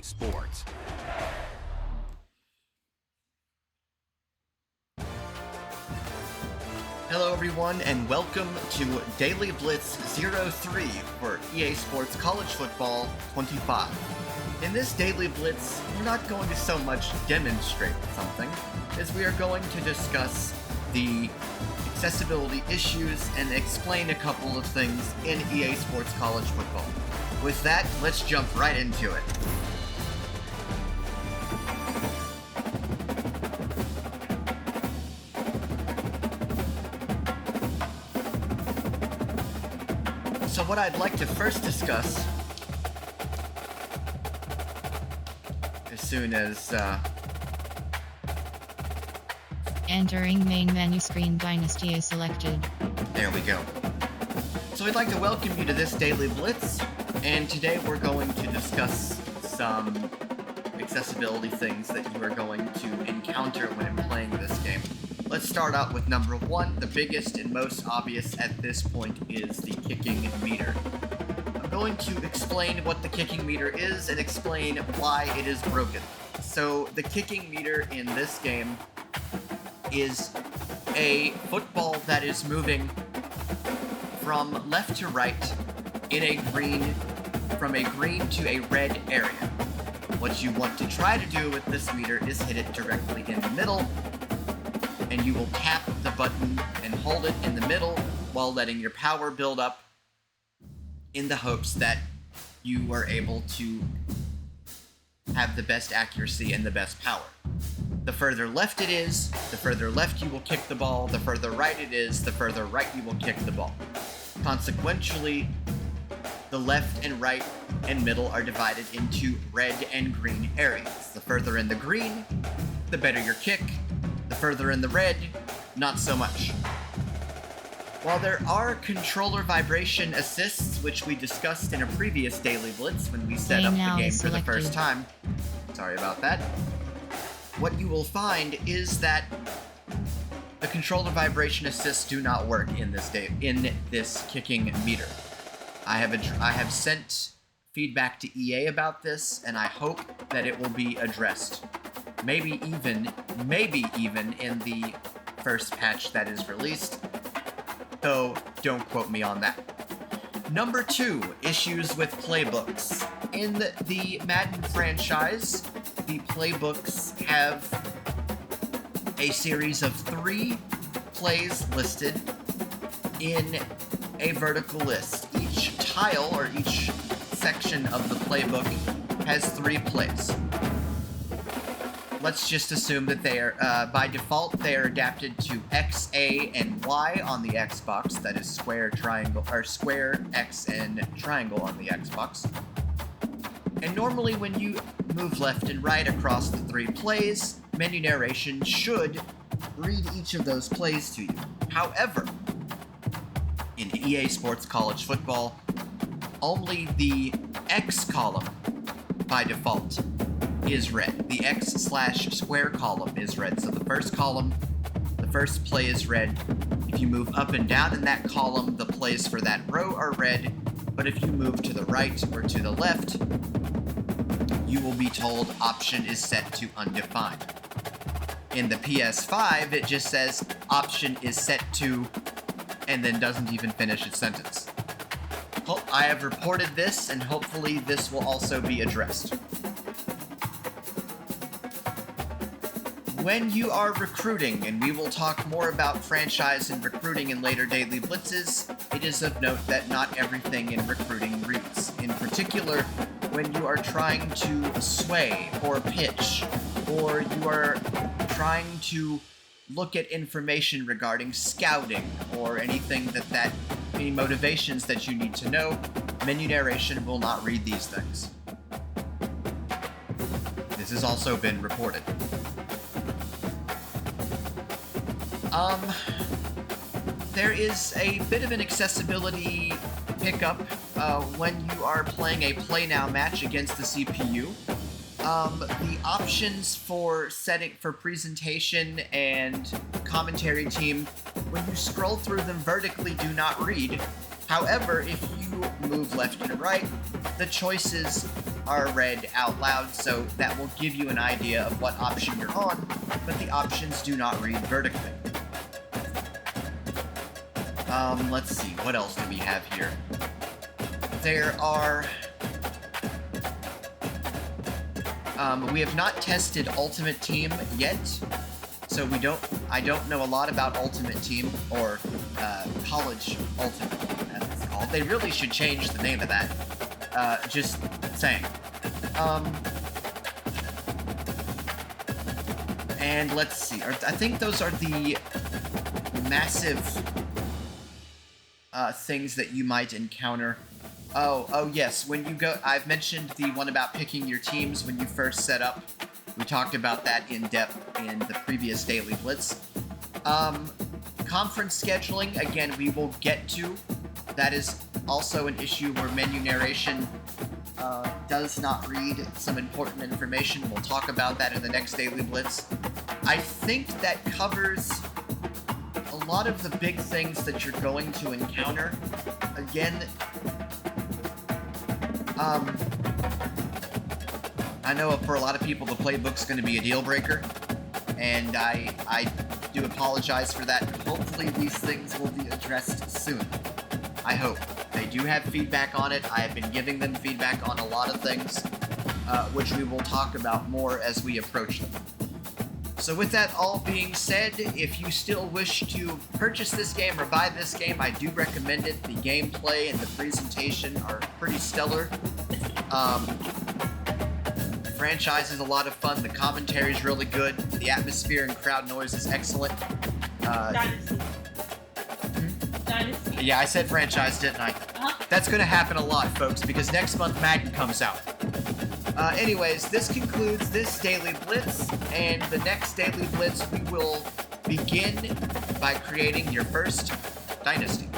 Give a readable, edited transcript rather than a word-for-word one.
EA Sports. Hello everyone, and welcome to Daily Blitz 03 for EA Sports College Football 25. In this Daily Blitz, we're not going to so much demonstrate something, as we are going to discuss the accessibility issues and explain a couple of things in EA Sports College Football. With that, let's jump right into it. So what I'd like to first discuss, as soon as, Entering main menu screen, Dynasty is selected. There we go. So we'd like to welcome you to this Daily Blitz, and today we're going to discuss some accessibility things that you are going to encounter when playing this game. Let's start out with number one. The biggest and most obvious at this point is the kicking meter. I'm going to explain what the kicking meter is and explain why it is broken. So the kicking meter in this game is a football that is moving from left to right in a green, from a green to a red area. What you want to try to do with this meter is hit it directly in the middle, and you will tap the button and hold it in the middle while letting your power build up in the hopes that you are able to have the best accuracy and the best power. The further left it is, the further left you will kick the ball. The further right it is, the further right you will kick the ball. Consequentially, the left and right and middle are divided into red and green areas. The further in the green, the better your kick. The further in the red, not so much. While there are controller vibration assists, which we discussed in a previous Daily Blitz when we set up the game for the first time, sorry about that, what you will find is that the controller vibration assists do not work in this kicking meter. I have sent feedback to EA about this, and I hope that it will be addressed. Maybe even in the first patch that is released, though don't quote me on that. Number two, issues with playbooks. In the Madden franchise, the playbooks have a series of 3 plays listed in a vertical list. Each tile or each section of the playbook has 3 plays. Let's just assume that they are, by default, they are adapted to X, A, and Y on the Xbox. That is square, triangle, or square, X, and triangle on the Xbox. And normally when you move left and right across the 3 plays, menu narration should read each of those plays to you. However, in EA Sports College Football, only the X column, by default, is red. The X/square column is red. So the first column, the first play is red. If you move up and down in that column, the plays for that row are red. But if you move to the right or to the left, you will be told option is set to undefined. In the PS5, it just says option is set to, and then doesn't even finish its sentence. I have reported this, and hopefully this will also be addressed. When you are recruiting, and we will talk more about franchise and recruiting in later Daily Blitzes, it is of note that not everything in recruiting reads. In particular, when you are trying to sway or pitch, or you are trying to look at information regarding scouting or anything any motivations that you need to know, menu narration will not read these things. This has also been reported. There is a bit of an accessibility pickup when you are playing a Play Now match against the CPU. The options for setting for presentation and commentary team, when you scroll through them vertically, do not read. However, if you move left and right, the choices are read out loud, so that will give you an idea of what option you're on, but the options do not read vertically. Let's see, what else do we have here? There are... we have not tested Ultimate Team yet, so I don't know a lot about Ultimate Team, or College Ultimate Team, as it's called. They really should change the name of that. Just saying. And let's see, I think those are the massive things that you might encounter. Oh yes, when you go, I've mentioned the one about picking your teams when you first set up. We talked about that in depth in the previous Daily Blitz. Conference scheduling, again, we will get to. That is also an issue where menu narration does not read some important information. We'll talk about that in the next Daily Blitz. I think that covers a lot of the big things that you're going to encounter. Again, I know for a lot of people the playbook's going to be a deal breaker, and I do apologize for that. Hopefully these things will be addressed soon. I hope. They do have feedback on it. I have been giving them feedback on a lot of things, which we will talk about more as we approach them. So with that all being said, if you still wish to purchase this game or buy this game, I do recommend it. The gameplay and the presentation are pretty stellar. The franchise is a lot of fun. The commentary is really good. The atmosphere and crowd noise is excellent. Dynasty. Dynasty. Yeah, I said franchise, didn't I? That's going to happen a lot, folks, because next month Madden comes out. Anyways, this concludes this Daily Blitz, and the next Daily Blitz we will begin by creating your first Dynasty.